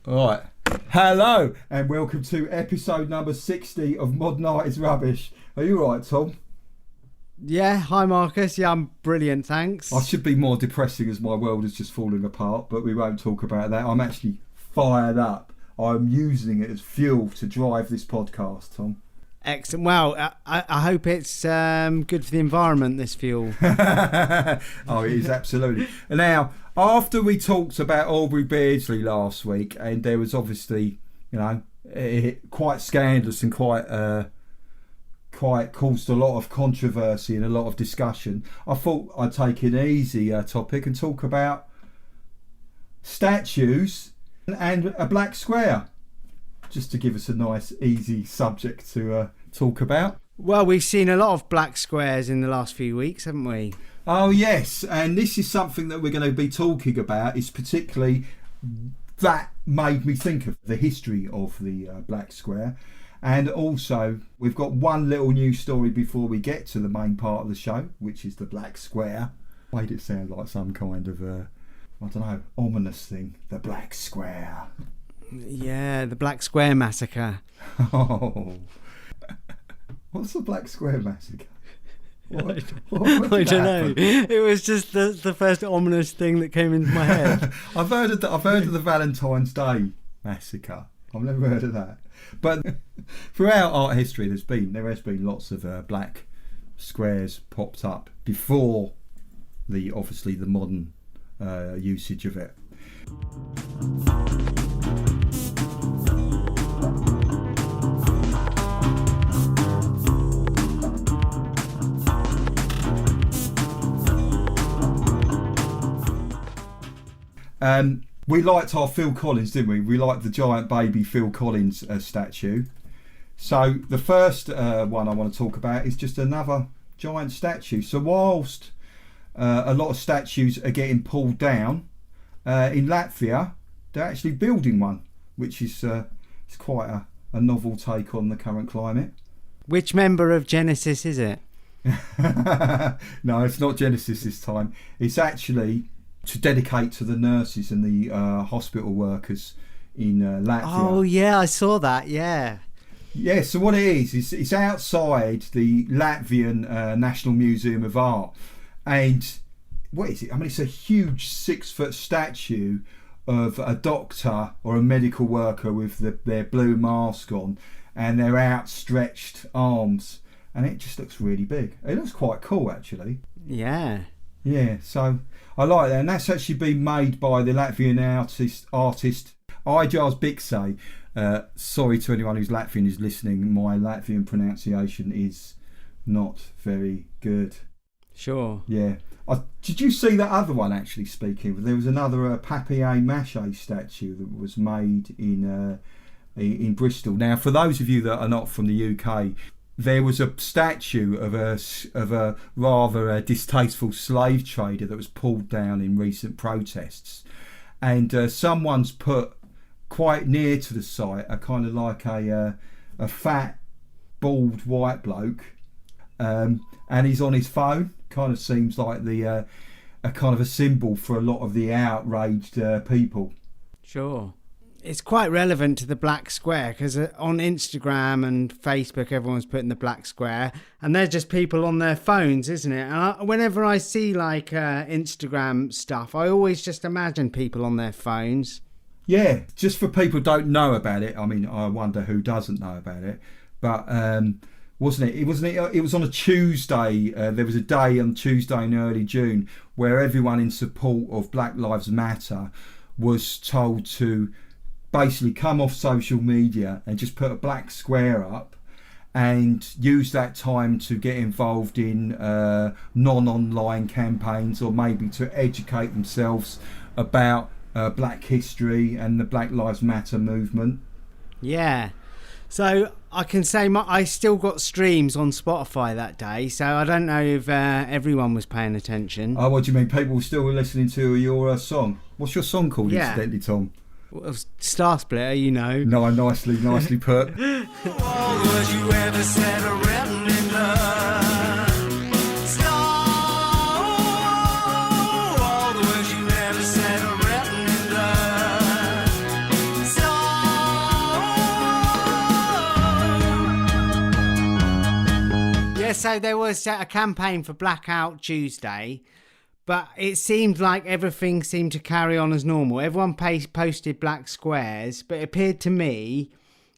All right. Hello and welcome to episode number 60 of Modern Art is Rubbish. Are you all right, Tom? Yeah, hi Marcus. Yeah, I'm brilliant, thanks. I should be more depressing as my world is just falling apart, but we won't talk about that. I'm actually fired up. I'm using it as fuel to drive this podcast, Tom. Excellent. Well, I hope it's good for the environment, this fuel. Oh, it is absolutely. Now, after we talked about Aubrey Beardsley last week, and there was obviously, quite scandalous and quite caused a lot of controversy and a lot of discussion, I thought I'd take an easy topic and talk about statues and a black square, just to give us a nice easy subject to talk about. Well, we've seen a lot of black squares in the last few weeks, haven't we? Oh yes, and this is something that we're going to be talking about, is particularly that made me think of the history of the black square. And also we've got one little news story before we get to the main part of the show, which is the black square. Made it sound like some kind of ominous thing. The black square. Yeah, the Black Square Massacre. Oh, what's the Black Square Massacre? What I don't know. It was just the first ominous thing that came into my head. I've heard of the Valentine's Day Massacre. I've never heard of that. But throughout art history, there has been lots of black squares popped up before the modern usage of it. We liked our Phil Collins, didn't we? We liked the giant baby Phil Collins statue. So the first one I want to talk about is just another giant statue. So whilst a lot of statues are getting pulled down, in Latvia they're actually building one, which is it's quite a novel take on the current climate. Which member of Genesis is it? No, it's not Genesis this time. It's actually to dedicate to the nurses and the hospital workers in Latvia. Oh yeah, I saw that. Yeah. Yeah. So what it is it's outside the Latvian National Museum of Art, and what is it? I mean, it's a huge 6-foot statue of a doctor or a medical worker with their blue mask on and their outstretched arms, and it just looks really big. It looks quite cool, actually. Yeah. Yeah, so I like that, and that's actually been made by the Latvian artist Aigars Biksai. Sorry to anyone who's Latvian is listening, my Latvian pronunciation is not very good. Sure. Yeah. Did you see that other one, actually, speaking of? There was another papier-mâché statue that was made in Bristol. Now, for those of you that are not from the UK, there was a statue of a rather distasteful slave trader that was pulled down in recent protests, and someone's put quite near to the site a kind of like a fat bald white bloke, and he's on his phone. Kind of seems like a kind of a symbol for a lot of the outraged people. Sure. It's quite relevant to the black square because on Instagram and Facebook everyone's putting the black square and they're just people on their phones, isn't it? And whenever I see like Instagram stuff, I always just imagine people on their phones. Yeah, just for people who don't know about it. I mean, I wonder who doesn't know about it. But wasn't it? It was on a Tuesday. There was a day on Tuesday in early June where everyone in support of Black Lives Matter was told to basically come off social media and just put a black square up and use that time to get involved in non-online campaigns, or maybe to educate themselves about black history and the Black Lives Matter movement. Yeah. So I can say I still got streams on Spotify that day, so I don't know if everyone was paying attention. Oh, what do you mean? People were still listening to your song? What's your song called, incidentally, Tom? Well, Star Splitter, you know. No, nicely put. so there was a campaign for Blackout Tuesday, but it seemed like everything seemed to carry on as normal. Everyone posted black squares, but it appeared to me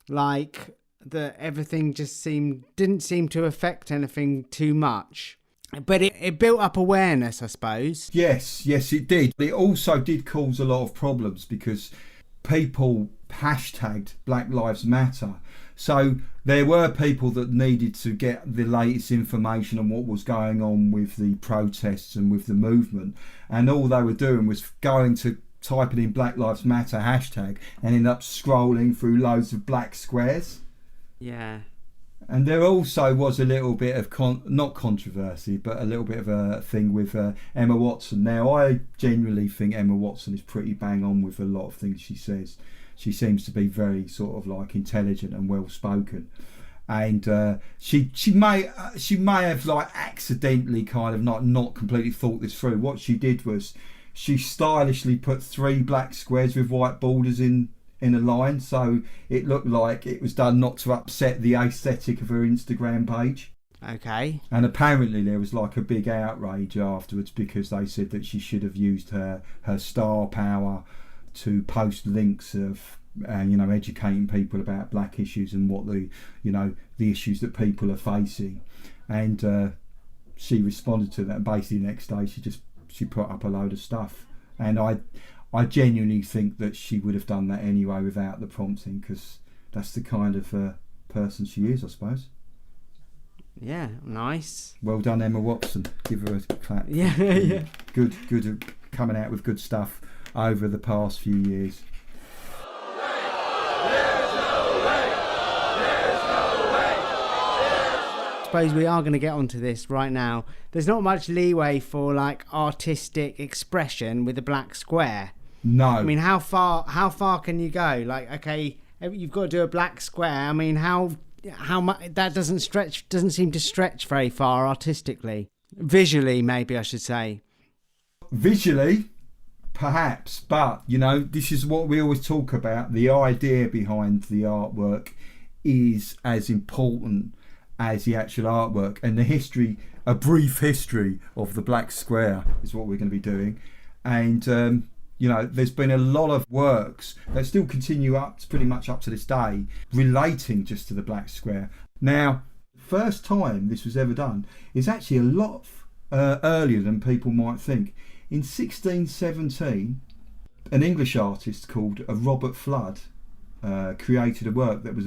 like that everything just didn't seem to affect anything too much. But it built up awareness, I suppose. Yes, it did. It also did cause a lot of problems because people hashtagged Black Lives Matter. So there were people that needed to get the latest information on what was going on with the protests and with the movement. And all they were doing was going to typing in Black Lives Matter hashtag and end up scrolling through loads of black squares. Yeah. And there also was a little bit of not controversy, but a little bit of a thing with Emma Watson. Now, I genuinely think Emma Watson is pretty bang on with a lot of things she says. She seems to be very sort of like intelligent and well spoken, and she may have like accidentally kind of not completely thought this through. What she did was she stylishly put 3 black squares with white borders in a line, so it looked like it was done not to upset the aesthetic of her Instagram page. Okay. And apparently there was like a big outrage afterwards because they said that she should have used her star power to post links of educating people about black issues and what the issues that people are facing. And she responded to that, and basically the next day she put up a load of stuff. And I genuinely think that she would have done that anyway without the prompting, because that's the kind of person she is, I suppose. Yeah, nice. Well done, Emma Watson. Give her a clap. Yeah, yeah. Good coming out with good stuff over the past few years. I suppose we are going to get onto this right now. There's not much leeway for like artistic expression with a black square. No. I mean, how far can you go? Like, okay, you've got to do a black square. I mean, how much that doesn't seem to stretch very far artistically. Visually, maybe I should say. Visually, perhaps, but this is what we always talk about. The idea behind the artwork is as important as the actual artwork, and a brief history of the black square is what we're going to be doing. And there's been a lot of works that still continue pretty much up to this day relating just to the black square. Now, the first time this was ever done is actually a lot earlier than people might think. In 1617, an English artist called Robert Flood created a work that was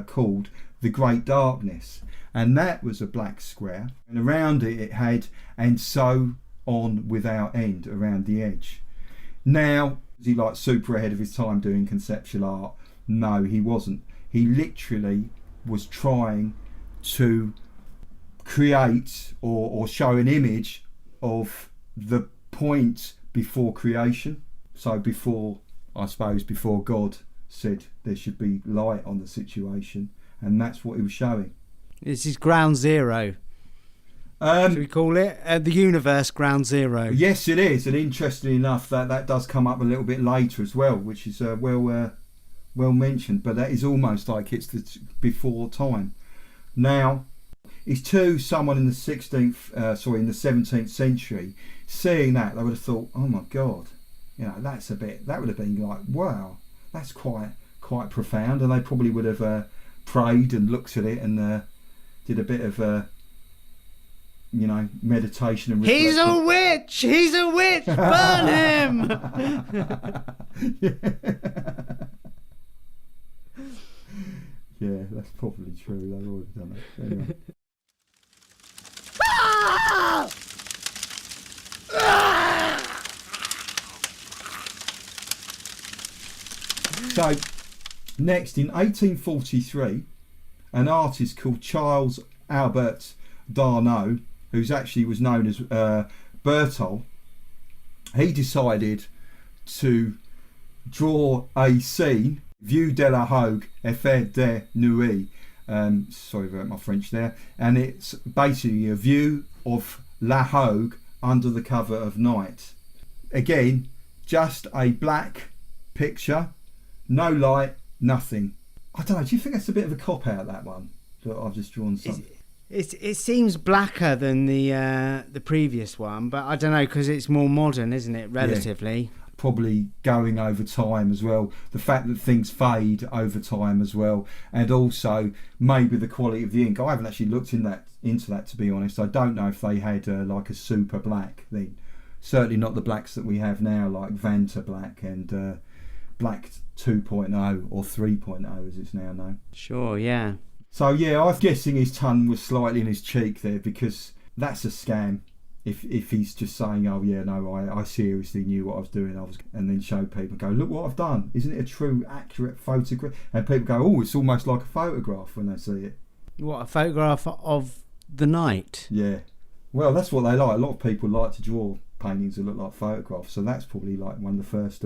called The Great Darkness, and that was a black square, and around it had "and so on without end" around the edge. Now, was he like super ahead of his time doing conceptual art? No, he wasn't. He literally was trying to create or show an image of the point before creation. So before God said there should be light on the situation, and that's what he was showing. This is ground zero. Should we call it the universe ground zero? Yes, it is, and interestingly enough, that does come up a little bit later as well, which is well mentioned. But that is almost like it's the before time. Now, it's to someone in the 17th century, seeing that they would have thought, oh my God, that would have been like, wow, that's quite profound, and they probably would have prayed and looked at it and did a bit of meditation and reflection. He's a witch, burn him. Yeah, that's probably true. They've already done it. Anyway. So, next in 1843, an artist called Charles Albert Darnot, who's actually was known as Berthold, he decided to draw a scene, Vue de la Hogue, Effet de Nuit. Sorry about my French there. And it's basically a view of La Hogue under the cover of night. Again, just a black picture, no light, nothing. I don't know, do you think that's a bit of a cop-out, that one? That I've just drawn something. It seems blacker than the previous one, but I don't know, because it's more modern, isn't it, relatively? Probably going over time as well. The fact that things fade over time as well, and also maybe the quality of the ink. I haven't actually looked into that, to be honest. I don't know if they had like a super black then. Certainly not the blacks that we have now, like Vanta Black and Black 2.0 or 3.0 as it's now known. Sure, yeah. So yeah, I was guessing his tongue was slightly in his cheek there, because that's a scam. If he's just saying, oh yeah, no, I seriously knew what I was doing, and then show people, go, look what I've done, isn't it a true, accurate photograph? And people go, oh, it's almost like a photograph when they see it. What, a photograph of the night? Yeah. Well, that's what they like. A lot of people like to draw paintings that look like photographs, so that's probably like one of the first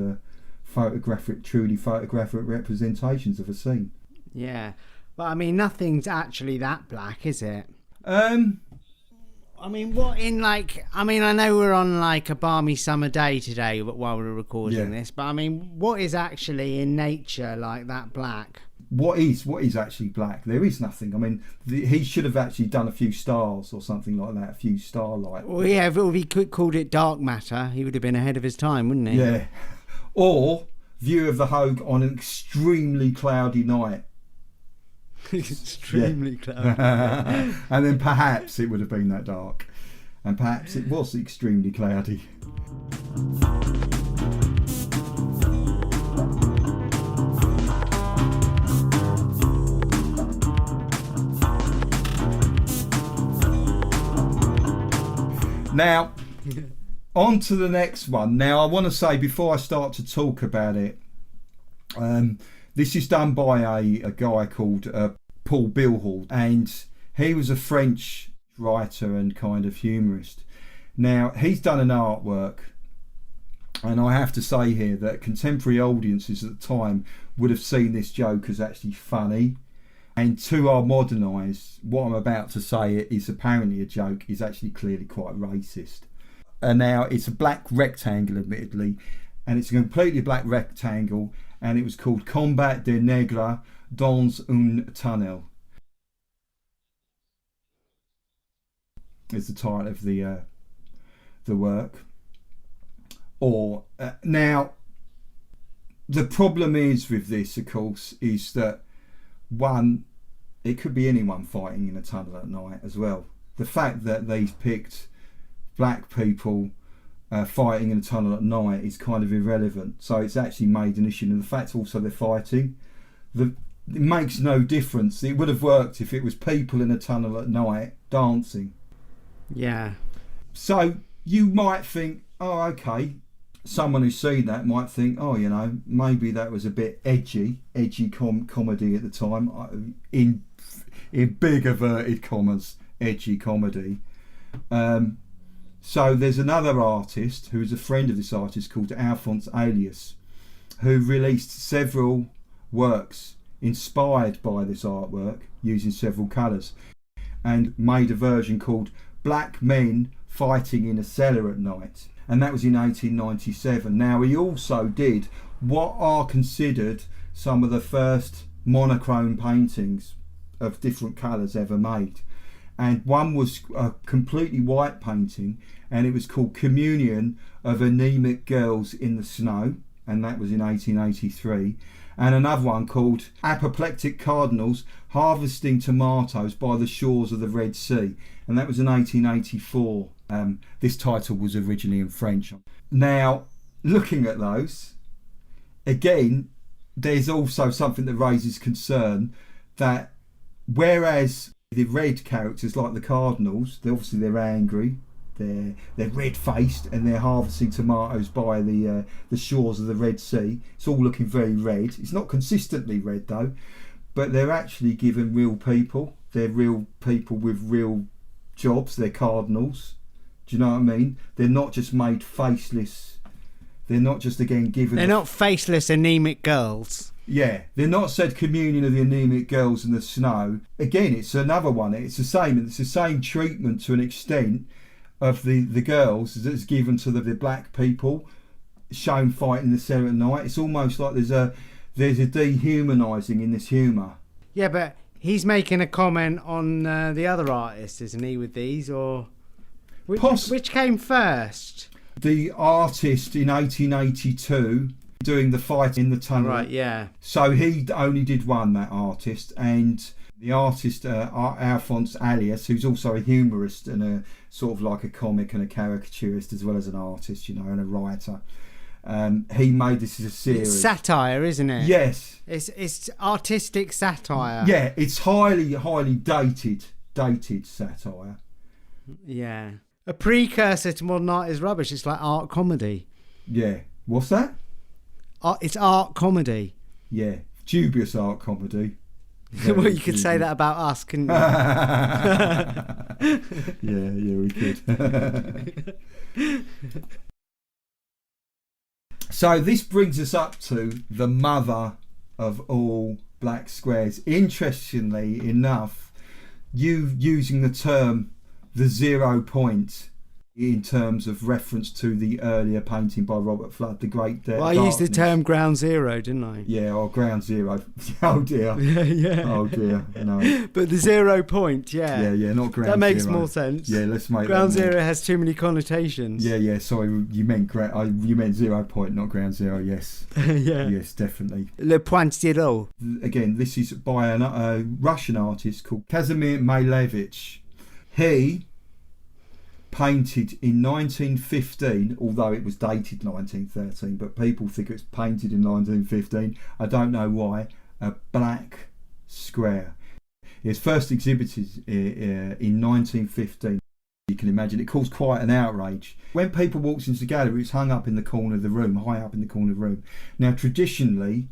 truly photographic representations of a scene. Yeah. But I mean, nothing's actually that black, is it? I mean, I know we're on like a balmy summer day today while we're recording this, but I mean, what is actually in nature like that black? What is actually black? There is nothing. I mean, he should have actually done a few stars or something like that, a few starlight. Well, yeah, if he called it dark matter, he would have been ahead of his time, wouldn't he? Yeah. Or view of the Hogue on an extremely cloudy night. Extremely cloudy. And then perhaps it would have been that dark, and perhaps it was extremely cloudy. Now on to the next one. Now I want to say, before I start to talk about it, this is done by a guy called Paul Bilhall, and he was a French writer and kind of humorist. Now, he's done an artwork, and I have to say here that contemporary audiences at the time would have seen this joke as actually funny, and to our modern eyes, what I'm about to say is apparently a joke is actually clearly quite racist. And now it's a black rectangle, admittedly, and it's a completely black rectangle, and it was called Combat des Nègres dans un tunnel. Is the title of the work. Or now, the problem is with this, of course, is that one, it could be anyone fighting in a tunnel at night as well. The fact that they've picked black people fighting in a tunnel at night is kind of irrelevant. So it's actually made an issue, and the fact also they're fighting, it makes no difference. It would have worked if it was people in a tunnel at night dancing. Yeah. So you might think, oh, okay. Someone who's seen that might think, oh, you know, maybe that was a bit edgy comedy at the time, in big inverted commas, edgy comedy. So there's another artist who's a friend of this artist called Alphonse Alias, who released several works inspired by this artwork using several colours, and made a version called Black Men Fighting in a Cellar at Night, and that was in 1897. Now, he also did what are considered some of the first monochrome paintings of different colours ever made, and one was a completely white painting, and it was called Communion of Anemic Girls in the Snow, and that was in 1883. And another one called Apoplectic Cardinals Harvesting Tomatoes by the Shores of the Red Sea, and that was in 1884. This title was originally in French. Now, looking at those, again, there's also something that raises concern, that whereas the red characters, like the cardinals, they're angry, they're red-faced, and they're harvesting tomatoes by the shores of the Red Sea. It's all looking very red. It's not consistently red though, but they're actually given real people. They're real people with real jobs. They're cardinals. Do you know what I mean? They're not just made faceless. They're not just, again, given... They're not faceless anemic girls. Yeah, they're not said Communion of the Anemic Girls in the Snow. Again, it's another one. It's the same. It's the same treatment to an extent of the girls that's given to the black people shown fighting the Serengeti night. It's almost like there's a dehumanising in this humour. Yeah, but He's making a comment on the other artist, isn't he, with these? Or which came first? The artist in 1882 doing the fight in the tunnel. Right, yeah. So he only did one, that artist, and the artist Alphonse Alias, who's also a humorist and a sort of like a comic and a caricaturist as well as an artist, you know, and a writer. He made this as a series. It's satire, isn't it? Yes. It's artistic satire. Yeah, it's highly dated satire. Yeah. A precursor to modern art is rubbish. It's like art comedy. Yeah. What's that? It's art comedy. Yeah. Dubious art comedy. Well, you could say that about us, couldn't you? Yeah, we could. So this brings us up to the mother of all black squares. Interestingly enough, you using the term the 0 point in terms of reference to the earlier painting by Robert Fludd, The Great Darkness. Well, I used the term ground zero, didn't I? Yeah, or ground zero. Oh dear. Yeah. Oh dear. No. But the 0 point, yeah. Yeah, not ground zero. That makes more sense. Yeah, let's make ground that more. zero has too many connotations. Yeah. Sorry, you meant 0 point, not ground zero. Yes. Yeah. Yes, definitely. Le point zero. Again, this is by a Russian artist called Kazimir Malevich. He painted in 1915, although it was dated 1913, but people think it's painted in 1915. I don't know why. A black square. It was first exhibited in 1915. You can imagine it caused quite an outrage. When people walked into the gallery, it's hung up in the corner of the room, high up in the corner of the room. Now, traditionally,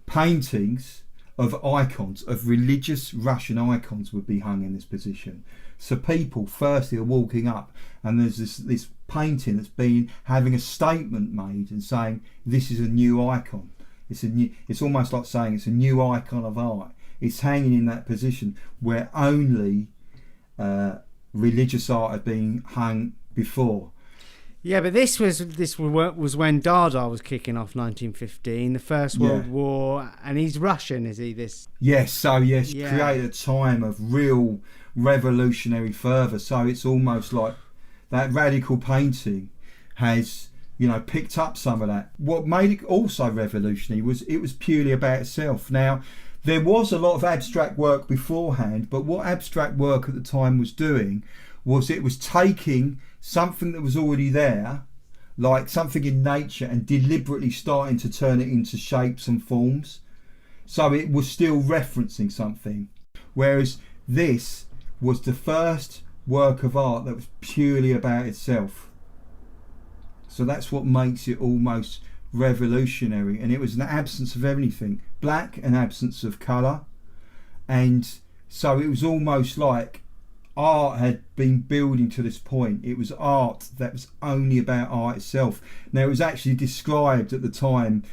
paintings of icons, of religious Russian icons, would be hung in this position. So people firstly are walking up, and there's this painting that's been having a statement made and saying this is a new icon. It's almost like saying it's a new icon of art. It's hanging in that position where only religious art had been hung before. Yeah, but this was when Dada was kicking off 1915, the First World War, and he's Russian, is he? Yes, create a time of real revolutionary fervour. So it's almost like that radical painting has, picked up some of that. What made it also revolutionary was it was purely about itself. Now, there was a lot of abstract work beforehand, but what abstract work at the time was doing was it was taking something that was already there, like something in nature, and deliberately starting to turn it into shapes and forms. So it was still referencing something. Whereas this was the first work of art that was purely about itself. So that's what makes it almost revolutionary. And it was an absence of everything, black, and absence of colour. And so it was almost like art had been building to this point. It was art that was only about art itself. Now, it was actually described at the time,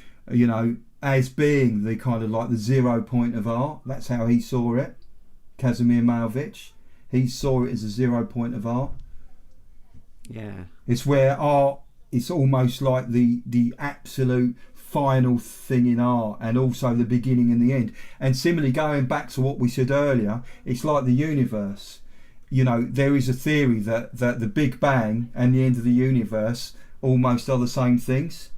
as being the kind of like the 0 point of art. That's how he saw it. Kazimir Malevich, he saw it as a 0 point of art. Yeah. It's where art, it's almost like the absolute final thing in art, and also the beginning and the end. And similarly, going back to what we said earlier, it's like the universe. There is a theory that the Big Bang and the end of the universe almost are the same things.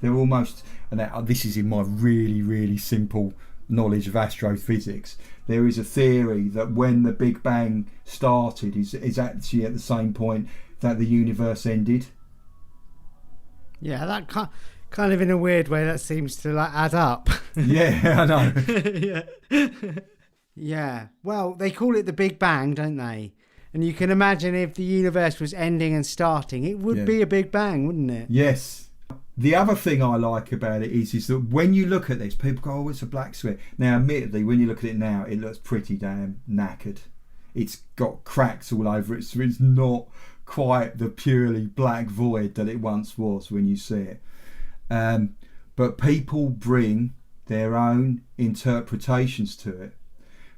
They're almost, and this is in my really, really simple knowledge of astrophysics. There is a theory that when the Big Bang started is actually at the same point that the universe ended. Yeah, that kind of in a weird way that seems to add up. Yeah, I know. Yeah. Yeah, well, they call it the Big Bang, don't they? And you can imagine if the universe was ending and starting, it would be a Big Bang, wouldn't it? Yes. The other thing I like about it is that when you look at this, people go, oh, it's a black square. Now, admittedly, when you look at it now, it looks pretty damn knackered. It's got cracks all over it, so it's not quite the purely black void that it once was when you see it. But people bring their own interpretations to it.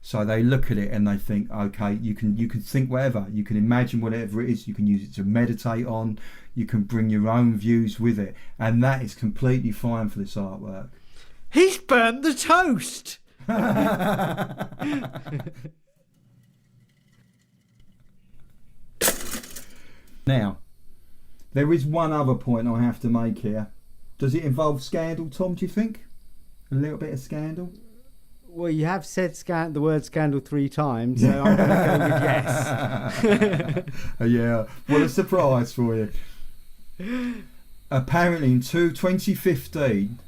So they look at it and they think, okay, you can think whatever, you can imagine whatever it is, you can use it to meditate on, you can bring your own views with it, and that is completely fine for this artwork. He's burnt the toast! Now, there is one other point I have to make here. Does it involve scandal, Tom, do you think? A little bit of scandal? Well, you have said the word scandal 3 times, so I'm going to go with yes. Yeah, what a surprise for you. Apparently in 2015,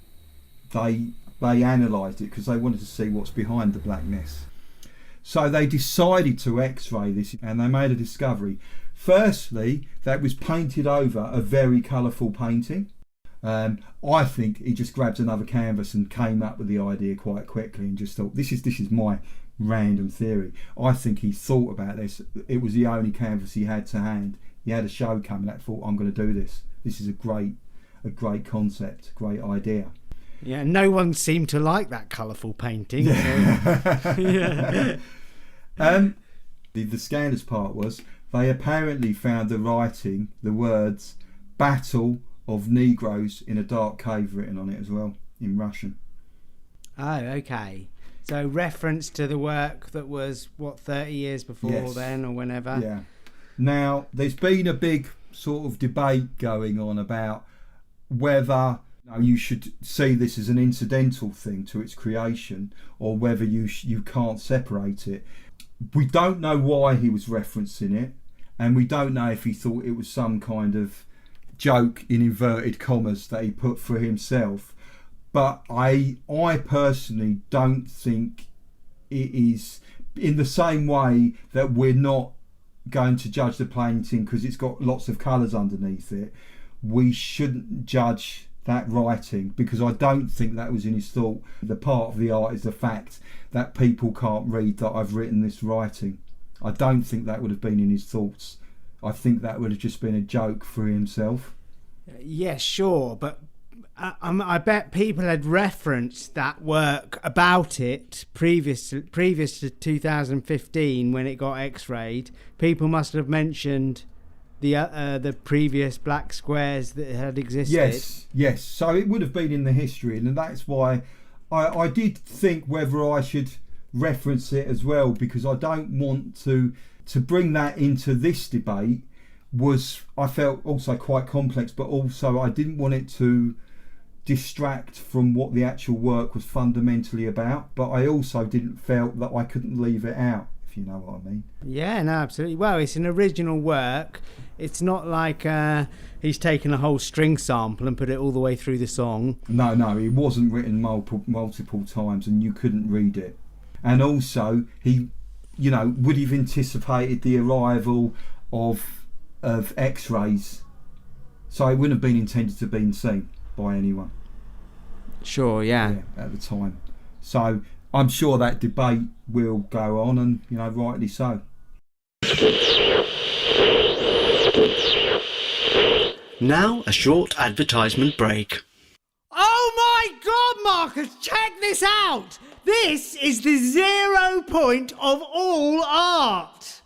they analysed it because they wanted to see what's behind the blackness. So they decided to x-ray this and they made a discovery. Firstly, that was painted over a very colourful painting. I think he just grabbed another canvas and came up with the idea quite quickly and just thought, this is my random theory. I think he thought about this. It was the only canvas he had to hand. He had a show coming and thought, I'm going to do this. This is a great concept, great idea. Yeah, no one seemed to like that colourful painting. Yeah. The scandalous part was they apparently found the writing, the words, Battle of Negroes in a Dark Cave written on it as well, in Russian. Oh, okay. So reference to the work that was, 30 years before then or whenever? Yeah. Now, there's been a big sort of debate going on about whether you should see this as an incidental thing to its creation or whether you can't separate it. We don't know why he was referencing it, and we don't know if he thought it was some kind of joke in inverted commas that he put for himself. But I personally don't think it is, in the same way that we're not going to judge the painting because it's got lots of colours underneath it. We shouldn't judge that writing because I don't think that was in his thought. The part of the art is the fact that people can't read that I've written this writing. I don't think that would have been in his thoughts. I think that would have just been a joke for himself. Yeah, sure, but I bet people had referenced that work about it previous to 2015 when it got x-rayed. People must have mentioned the previous black squares that had existed. Yes. So it would have been in the history, and that's why I did think whether I should reference it as well, because I don't want to bring that into this debate. I felt also quite complex, but also I didn't want it to distract from what the actual work was fundamentally about, but I also didn't felt that I couldn't leave it out, if you know what I mean. Yeah, no, absolutely. Well, it's an original work. It's not like he's taken a whole string sample and put it all the way through the song. No, it wasn't written multiple times and you couldn't read it. And also he would have anticipated the arrival of x-rays, so it wouldn't have been intended to be seen by anyone. Sure, yeah, at the time. So I'm sure that debate will go on, and rightly so. Now a short advertisement break. Oh my God, Marcus, check this out! This is the 0 point of all art.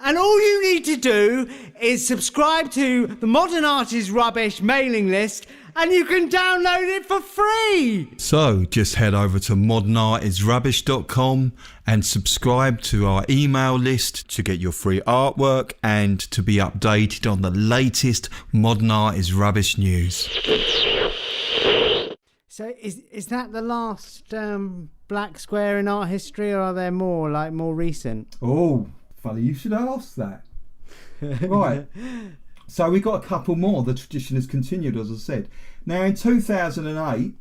And all you need to do is subscribe to the Modern Art is Rubbish mailing list and you can download it for free. So just head over to modernartisrubbish.com and subscribe to our email list to get your free artwork and to be updated on the latest Modern Art is Rubbish news. So is that the last black square in art history, or are there more recent? Oh, funny you should ask that. Right. So we got a couple more. The tradition has continued, as I said. Now in 2008,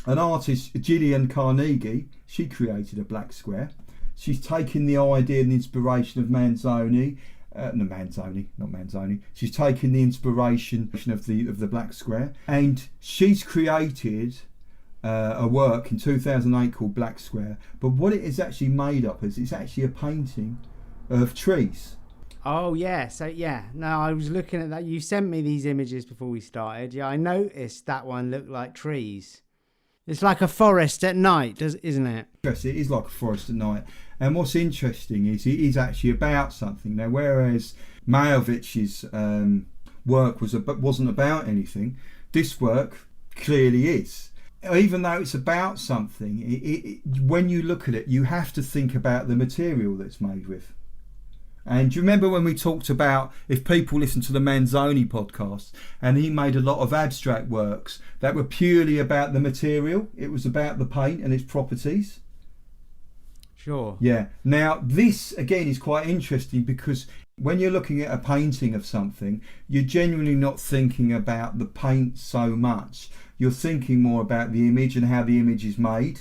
an artist, Gillian Carnegie, she created a black square. She's taken the idea and the inspiration of Manzoni. Not Manzoni. She's taken the inspiration of the black square, and she's created a work in 2008 called Black Square. But what it is actually made up is, it's actually a painting of trees. Oh yeah, so yeah. No, I was looking at that. You sent me these images before we started. Yeah, I noticed that one looked like trees. It's like a forest at night, isn't it? Yes, it is like a forest at night. And what's interesting is it is actually about something. Now, whereas Majovich's work wasn't about anything, this work clearly is. even though it's about something, when you look at it, you have to think about the material that's made with. And do you remember when we talked about, if people listen to the Manzoni podcast, and he made a lot of abstract works that were purely about the material, it was about the paint and its properties. Sure. Yeah. Now, this, again, is quite interesting because when you're looking at a painting of something, you're genuinely not thinking about the paint so much. You're thinking more about the image and how the image is made.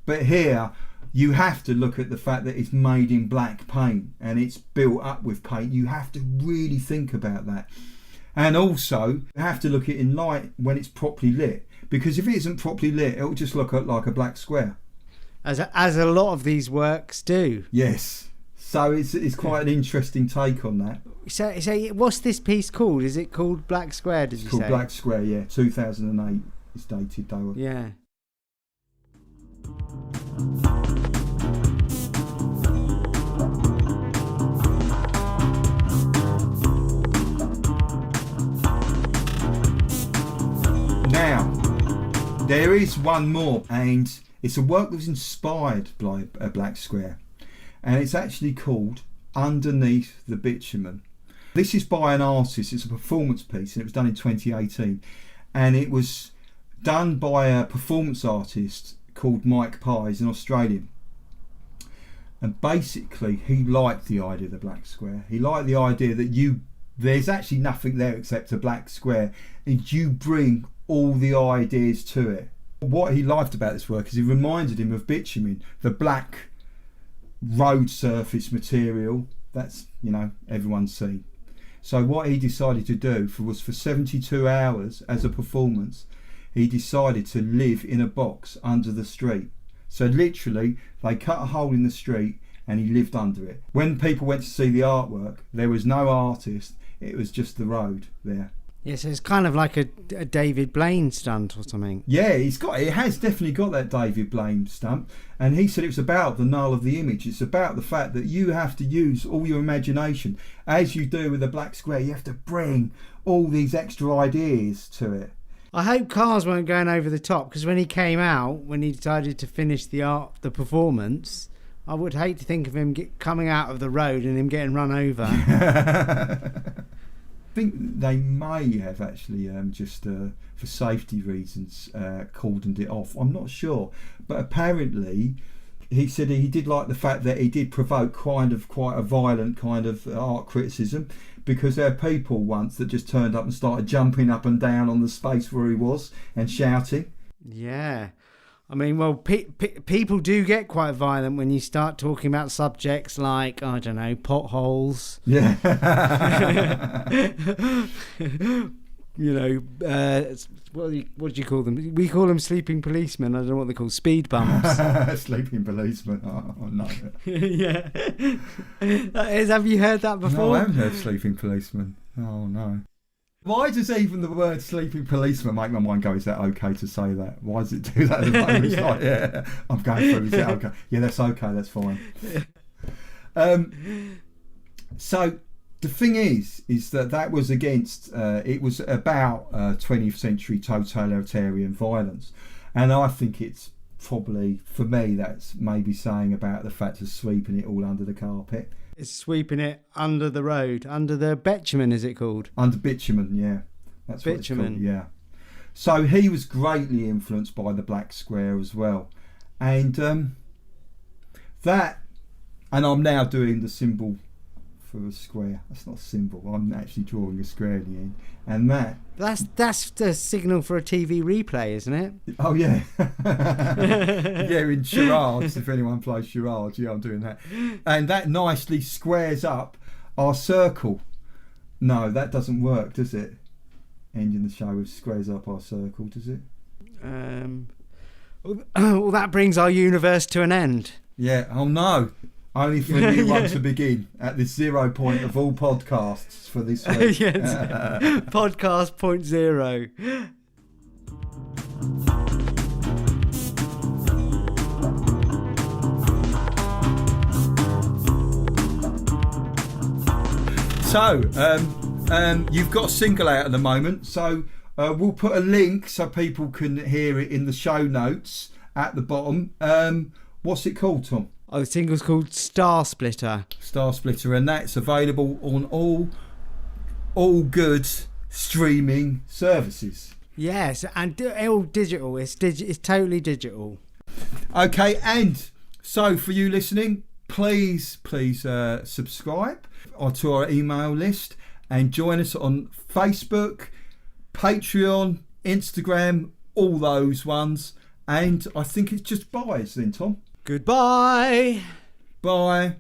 But here, you have to look at the fact that it's made in black paint and it's built up with paint. You have to really think about that. And also, you have to look at it in light when it's properly lit. Because if it isn't properly lit, it'll just look like a black square. As a lot of these works do. Yes. So it's quite an interesting take on that. So what's this piece called? Is it called Black Square, did you say? It's called Black Square, yeah. 2008 it's dated, though. Yeah. Now, there is one more, and it's a work that was inspired by a Black Square, and it's actually called Underneath the Bitumen. This is by an artist. It's a performance piece, and it was done in 2018, and it was done by a performance artist called Mike Pye. He's an Australian, and basically he liked the idea of the black square. He liked the idea that there's actually nothing there except a black square, and you bring all the ideas to it. What he liked about this work is it reminded him of bitumen, the black road surface material that's, everyone's seen. So what he decided to do was for 72 hours as a performance, he decided to live in a box under the street. So literally, they cut a hole in the street and he lived under it. When people went to see the artwork, there was no artist, it was just the road there. Yes, it's kind of like a David Blaine stunt or something. Yeah, it has definitely got that David Blaine stunt. And he said it was about the null of the image. It's about the fact that you have to use all your imagination. As you do with a black square, you have to bring all these extra ideas to it. I hope cars weren't going over the top, because when he came out, when he decided to finish the performance, I would hate to think of him coming out of the road and him getting run over. I think they may have actually just for safety reasons cordoned it off. I'm not sure, but apparently he said he did like the fact that he did provoke quite a violent kind of art criticism, because there are people once that just turned up and started jumping up and down on the space where he was and shouting. Yeah. I mean, well, people do get quite violent when you start talking about subjects like, I don't know, potholes. Yeah. What do you call them? We call them sleeping policemen. I don't know what they call speed bumps. Sleeping policemen. Oh no. Yeah. Have you heard that before? No, I haven't heard sleeping policeman. Oh no. Why does even the word sleeping policeman make my mind go, is that okay to say that? Why does it do that at the moment? It's like, yeah, I'm going through, is that okay? Yeah, that's okay, that's fine. So the thing is that was against, it was about 20th century totalitarian violence. And I think it's probably, for me, that's maybe saying about the fact of sweeping it all under the carpet. It's sweeping it under the road, under the bitumen, is it called? Under bitumen, yeah. That's bitumen. What it's called, yeah. So he was greatly influenced by the black square as well. And and I'm now doing the symbol for a square. That's not a symbol, I'm actually drawing a square in the end. And that's the signal for a TV replay, isn't it? Oh yeah. Yeah, in charades, if anyone plays charades, yeah, I'm doing that. And that nicely squares up our circle. No, that doesn't work, does it? Ending the show with squares up our circle, does it? Well, that brings our universe to an end. Yeah, oh no. Only for a new one to begin at the 0 point of all podcasts for this week. Yes. Podcast 0. So, you've got a single out at the moment. So, We'll put a link so people can hear it in the show notes at the bottom. What's it called, Tom? Oh, the single's called Star Splitter. Star Splitter, and that's available on all good streaming services. Yes, and all digital. It's totally digital. Okay, and so for you listening, please subscribe to our email list and join us on Facebook, Patreon, Instagram, all those ones. And I think it's just byes then, Tom. Goodbye. Bye.